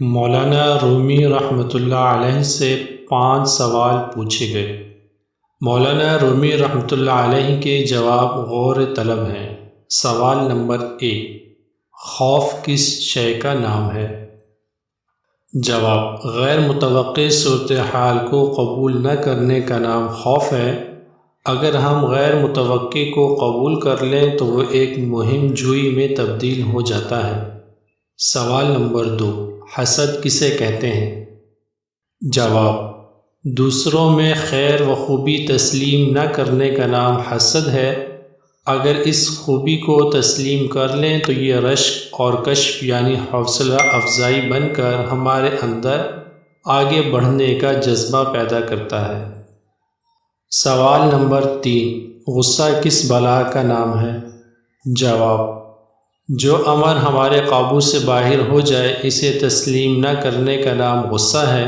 مولانا رومی رحمۃ اللہ علیہ سے 5 سوال پوچھے گئے۔ مولانا رومی رحمۃ اللہ علیہ کے جواب غور طلب ہیں۔ سوال نمبر 1، خوف کس شے کا نام ہے؟ جواب، غیر متوقع صورتحال کو قبول نہ کرنے کا نام خوف ہے۔ اگر ہم غیر متوقع کو قبول کر لیں تو وہ ایک مہم جوئی میں تبدیل ہو جاتا ہے۔ سوال نمبر 2، حسد کسے کہتے ہیں؟ جواب، دوسروں میں خیر و خوبی تسلیم نہ کرنے کا نام حسد ہے۔ اگر اس خوبی کو تسلیم کر لیں تو یہ رشک اور کشف یعنی حوصلہ افزائی بن کر ہمارے اندر آگے بڑھنے کا جذبہ پیدا کرتا ہے۔ سوال نمبر 3، غصہ کس بلا کا نام ہے؟ جواب، جو امر ہمارے قابو سے باہر ہو جائے اسے تسلیم نہ کرنے کا نام غصہ ہے۔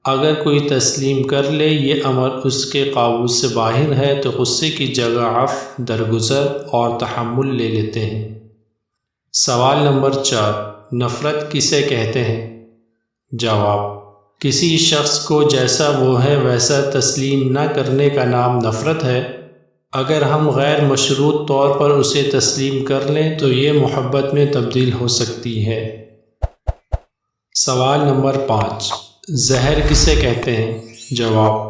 اگر کوئی تسلیم کر لے یہ امر اس کے قابو سے باہر ہے تو غصے کی جگہ عفو، درگزر اور تحمل لے لیتے ہیں۔ سوال نمبر 4، نفرت کسے کہتے ہیں؟ جواب، کسی شخص کو جیسا وہ ہے ویسا تسلیم نہ کرنے کا نام نفرت ہے۔ اگر ہم غیر مشروط طور پر اسے تسلیم کر لیں تو یہ محبت میں تبدیل ہو سکتی ہے۔ سوال نمبر 5، زہر کسے کہتے ہیں؟ جواب،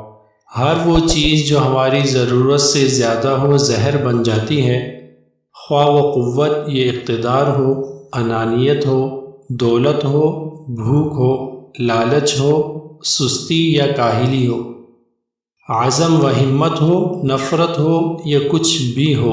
ہر وہ چیز جو ہماری ضرورت سے زیادہ ہو زہر بن جاتی ہے، خواہ وہ قوت یا اقتدار ہو، انانیت ہو، دولت ہو، بھوک ہو، لالچ ہو، سستی یا کاہلی ہو، عزم و ہمت ہو، نفرت ہو یا کچھ بھی ہو۔